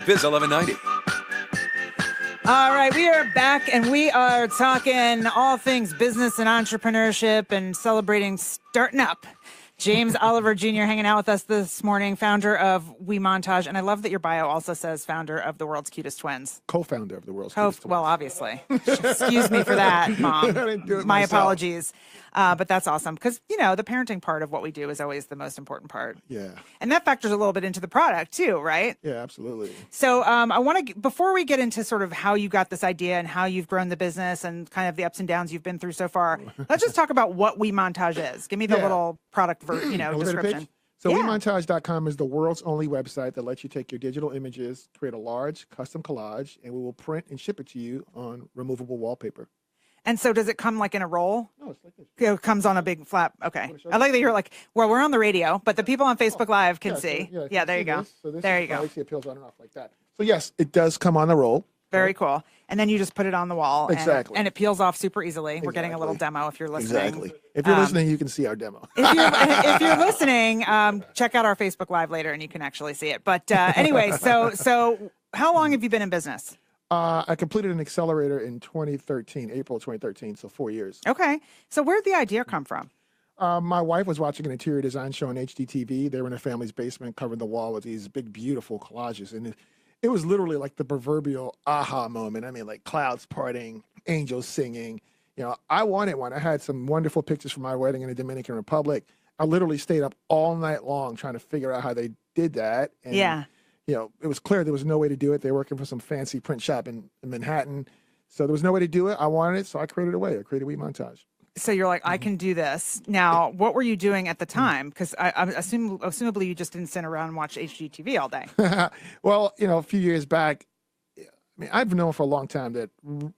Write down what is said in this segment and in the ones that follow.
Biz 1190. All right, we are back and we are talking all things business and entrepreneurship and celebrating starting up. James Oliver Jr. hanging out with us this morning, founder of WeMontage. And I love that your bio also says founder of the world's cutest twins. Co-founder of the world's cutest twins. Well, obviously. Excuse me for that, Mom. I didn't do it My myself. apologies. But that's awesome because, you know, the parenting part of what we do is always the most important part. Yeah. And that factors a little bit into the product too, right? Yeah, absolutely. So I want to, before we get into sort of how you got this idea and how you've grown the business and kind of the ups and downs you've been through so far, let's just talk about what WeMontage is. Give me the little product, description. So WeMontage.com is the world's only website that lets you take your digital images, create a large custom collage, and we will print and ship it to you on removable wallpaper. And so does it come like in a roll? No, it's like this. It comes on a big flap. Okay. I like that you're like, well, we're on the radio, but the people on Facebook Live can see. So, there you go. So this there you go. It peels on and off like that. So yes, it does come on the roll. Very cool. And then you just put it on the wall. Exactly. And it peels off super easily. We're getting a little demo if you're listening. Exactly. If you're listening, you can see our demo. If you're listening, check out our Facebook Live later and you can actually see it. But anyway, so how long have you been in business? I completed an accelerator in 2013, April 2013, so 4 years. Okay. So where'd the idea come from? My wife was watching an interior design show on HDTV. They were in her family's basement, covering the wall with these big, beautiful collages. And it was literally like the proverbial aha moment. I mean, like clouds parting, angels singing. You know, I wanted one. I had some wonderful pictures from my wedding in the Dominican Republic. I literally stayed up all night long trying to figure out how they did that. And, you know, it was clear there was no way to do it. They were working for some fancy print shop in Manhattan. So there was no way to do it. I wanted it, so I created a way. I created WeMontage. So you're like, I can do this. Now, what were you doing at the time? Because I assumably you just didn't sit around and watch HGTV all day. Well, you know, a few years back, I mean, I've known for a long time that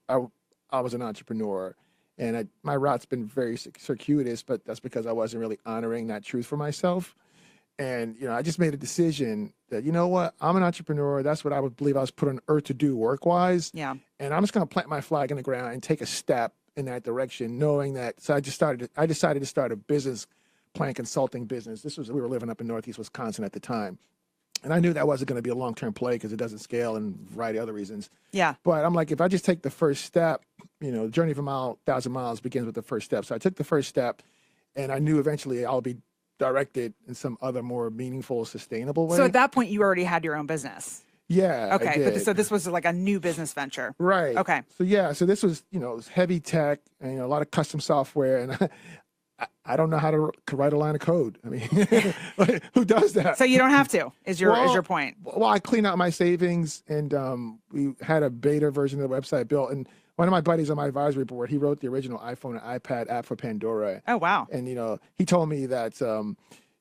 I was an entrepreneur. And my route's been very circuitous, but that's because I wasn't really honoring that truth for myself. And, you know, I just made a decision that, you know what, I'm an entrepreneur. That's what I would believe I was put on earth to do work-wise. Yeah. And I'm just going to plant my flag in the ground and take a step in that direction, knowing that. So I decided to start a business plan consulting business. We were living up in Northeast Wisconsin at the time. And I knew that wasn't going to be a long-term play because it doesn't scale and a variety of other reasons. Yeah. But I'm like, if I just take the first step, you know, the journey of a mile, 1,000 miles begins with the first step. So I took the first step, and I knew eventually I'll be directed in some other more meaningful, sustainable way. So at that point, you already had your own business. Yeah. Okay. So this was like a new business venture. Right. Okay. So yeah. So this was, you know, it was heavy tech and, you know, a lot of custom software, and I don't know how to write a line of code. I mean, like, who does that? So you don't have to. Is your point? Well, I cleaned out my savings, and we had a beta version of the website built. And one of my buddies on my advisory board, he wrote the original iPhone and iPad app for Pandora. Oh wow! And you know, he told me that you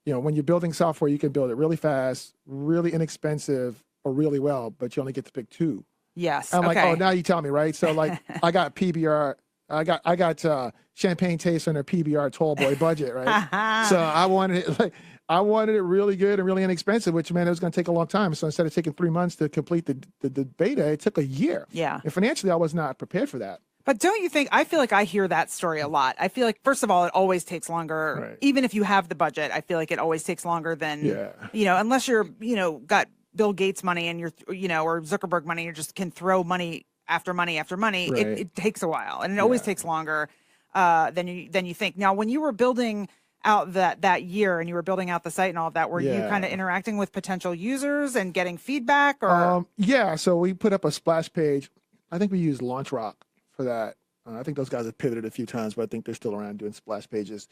know, when you're building software, you can build it really fast, really inexpensive, or really well, but you only get to pick two. Yes. I'm like, oh, now you tell me, right? So like, I got PBR. I got champagne taste on a PBR tall boy budget, right? So I wanted it really good and really inexpensive, which meant it was going to take a long time. So instead of taking 3 months to complete the beta, it took a year. Yeah. And financially, I was not prepared for that. But don't you think, I feel like I hear that story a lot. I feel like, first of all, it always takes longer. Right. Even if you have the budget, I feel like it always takes longer than, you know, unless you're, you know, got Bill Gates money and you're, you know, or Zuckerberg money, you just can throw money after money after money. Right. It takes a while, and it always takes longer than you think. Now, when you were building out that year and you were building out the site and all of that, were you kind of interacting with potential users and getting feedback? Or yeah, so we put up a splash page. I think we used LaunchRock for that. I think those guys have pivoted a few times, but I think they're still around doing splash pages.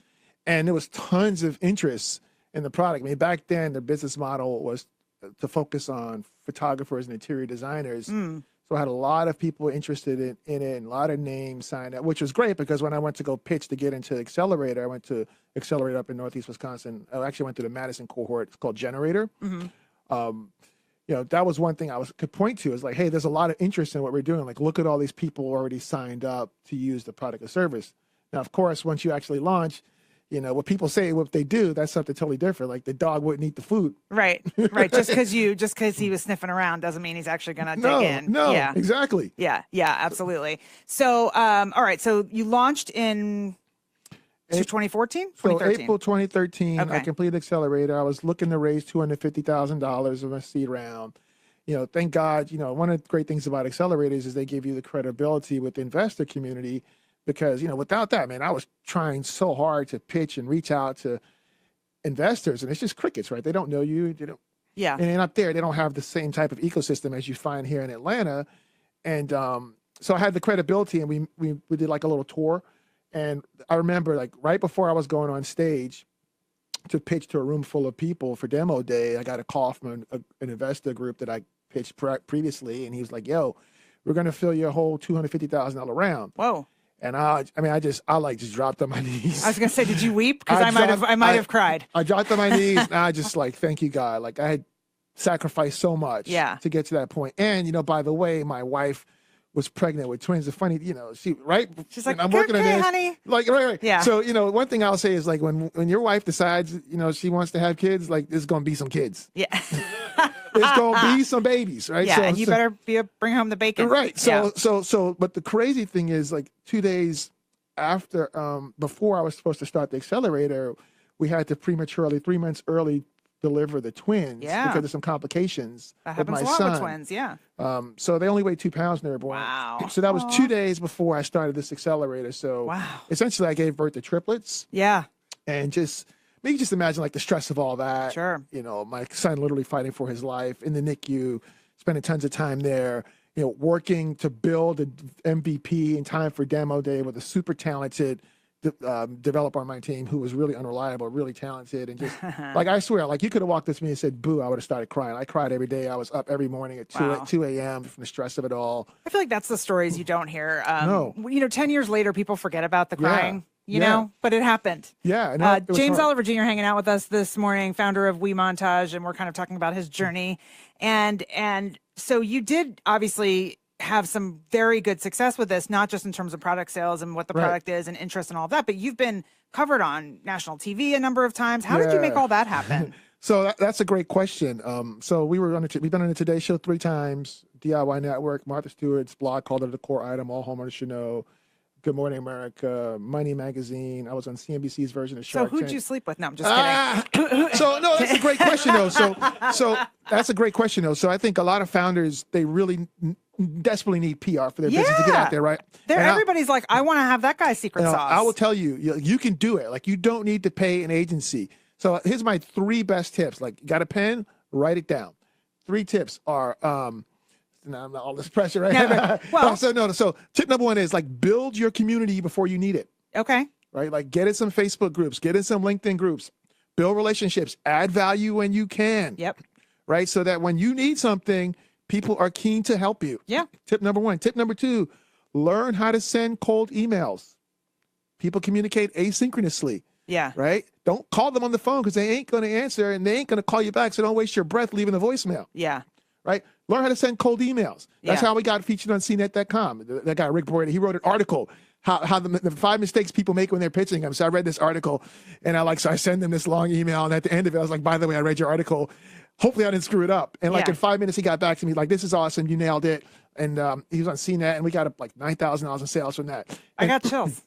And there was tons of interest in the product. I mean, back then, their business model was to focus on photographers and interior designers. So I had a lot of people interested in it, and a lot of names signed up, which was great because when I went to go pitch to get into Accelerator, I went to Accelerator up in Northeast Wisconsin. I actually went to the Madison cohort. It's called Generator. You know, that was one thing could point to is like, hey, there's a lot of interest in what we're doing. Like, look at all these people already signed up to use the product or service. Now, of course, once you actually launch, you know, what people say, what they do, that's something totally different. Like the dog wouldn't eat the food. Right. Just because he was sniffing around doesn't mean he's actually going to dig in. No, exactly. Yeah, absolutely. So, all right. So you launched in 2014? So April 2013, Okay. I completed Accelerator. I was looking to raise $250,000 of a seed round. thank God, one of the great things about accelerators is they give you the credibility with the investor community because, without that, man, I was trying so hard to pitch and reach out to investors and it's just crickets, right? They don't know you. They don't, Yeah. and up there, they don't have the same type of ecosystem as you find here in Atlanta. And so I had the credibility and we did like a little tour. And I remember like right before I was going on stage to pitch to a room full of people for demo day, I got a call from an investor group that I pitched previously. And he was like, yo, we're going to fill your whole $250,000 round. Whoa. And I just dropped on my knees. I was going to say, did you weep? Because I might have cried. I dropped on my knees and I just like, thank you, God. Like I had sacrificed so much to get to that point. And, by the way, my wife was pregnant with twins. It's funny, She's like, I'm working on this, honey. Like, right. Yeah. So, one thing I'll say is like when your wife decides, she wants to have kids, like there's going to be some kids. Yeah. There's going to be some babies, right? Yeah. And you better bring home the bacon. Right. So, but the crazy thing is like 2 days after, before I was supposed to start the accelerator, we had to prematurely 3 months early deliver the twins because of some complications that with happens my a lot son. with twins. Yeah. So they only weighed 2 pounds when they were born. Wow. So that was 2 days before I started this accelerator. So essentially I gave birth to triplets. Yeah. And you just imagine like the stress of all that. Sure. My son literally fighting for his life in the NICU, spending tons of time there, working to build an MVP in time for demo day with a super talented developer on my team who was really unreliable, really talented, and just like I swear, like you could have walked up to me and said boo, I would have started crying. I cried every day. I was up every morning at 2 a.m. from the stress of it all. I feel like that's the stories you don't hear. No. 10 years later, people forget about the crying. But it happened. Yeah. No, James Oliver Jr. hanging out with us this morning, founder of WeMontage, and we're kind of talking about his journey. And so you did obviously have some very good success with this, not just in terms of product sales and what the product is and interest and all of that, but you've been covered on national TV a number of times. How did you make all that happen? So that's a great question. So we've been on the Today Show 3 times, DIY Network, Martha Stewart's blog called it the core item, all homeowners should know. Good Morning America, Money Magazine. I was on CNBC's version of Shark Tank. So who'd you sleep with? No, I'm just kidding. So no, that's a great question though. So that's a great question though. So I think a lot of founders, they really desperately need PR for their business to get out there, right? Everybody's like, I want to have that guy's secret sauce. I will tell you, you can do it. Like you don't need to pay an agency. So here's my 3 best tips. Like, got a pen? Write it down. 3 tips are now I'm not all this pressure, right? So tip number 1 is like build your community before you need it. Okay. Right? Like get in some Facebook groups, get in some LinkedIn groups, build relationships, add value when you can. Yep. Right? So that when you need something, people are keen to help you. Yeah. Tip number 1. Tip number 2, learn how to send cold emails. People communicate asynchronously. Yeah. Right? Don't call them on the phone because they ain't going to answer and they ain't going to call you back. So don't waste your breath leaving a voicemail. Yeah. Right? Learn how to send cold emails. That's how we got featured on CNET.com. That guy, Rick Barrett, he wrote an article, how the 5 mistakes people make when they're pitching them. So I read this article and I send them this long email. And at the end of it, I was like, by the way, I read your article. Hopefully I didn't screw it up. And in 5 minutes, he got back to me like, this is awesome. You nailed it. And he was on CNET and we got like $9,000 in sales from that. I got chills.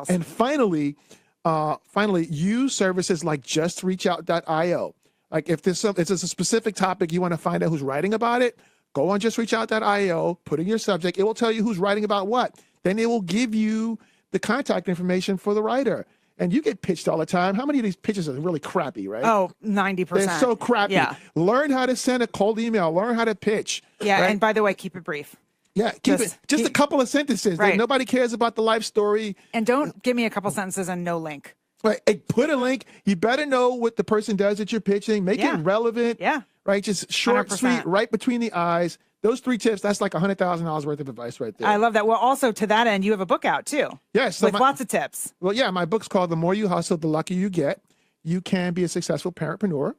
And finally, use services like justreachout.io. Like if it's a specific topic you want to find out who's writing about it, go on justreachout.io, put in your subject. It will tell you who's writing about what. Then it will give you the contact information for the writer. And you get pitched all the time. How many of these pitches are really crappy, right? Oh, 90%. They're so crappy. Yeah. Learn how to send a cold email. Learn how to pitch. Yeah, right? And by the way, keep it brief. Yeah, keep it just a couple of sentences. Right. Nobody cares about the life story. And don't give me a couple sentences and no link. Right. Hey, put a link. You better know what the person does that you're pitching. Make it relevant. Yeah. Right. Just short, 100%. sweet, right between the eyes. Those 3 tips, that's like $100,000 worth of advice right there. I love that. Well, also to that end, you have a book out too. Yes. With lots of tips. Well, yeah, my book's called The More You Hustle, The Luckier You Get. You can be a successful parentpreneur.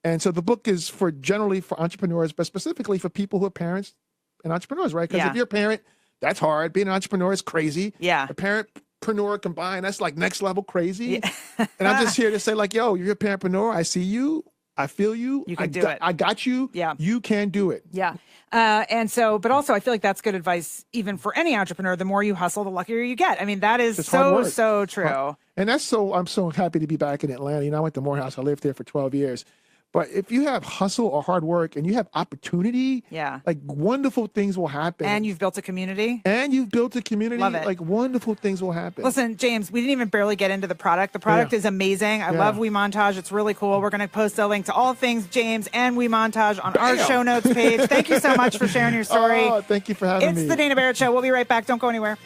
And so the book is generally for entrepreneurs, but specifically for people who are parents and entrepreneurs, right? Because if you're a parent, that's hard. Being an entrepreneur is crazy. Yeah. A parentpreneur combined, that's like next level crazy. Yeah. And I'm just here to say like, yo, you're a parentpreneur. I see you. I feel you. You can do it. I got you. Yeah. You can do it. Yeah. But also I feel like that's good advice even for any entrepreneur. The more you hustle, the luckier you get. I mean, that is so true. And I'm so happy to be back in Atlanta. I went to Morehouse. I lived there for 12 years. But if you have hustle or hard work and you have opportunity, Yeah. like wonderful things will happen. And you've built a community. And you've built a community. Love it. Like wonderful things will happen. Listen, James, we didn't even barely get into the product. The product is amazing. I love WeMontage. It's really cool. We're going to post a link to all things James and WeMontage on our show notes page. Thank you so much for sharing your story. Oh, thank you for having me. It's the Dana Barrett Show. We'll be right back. Don't go anywhere.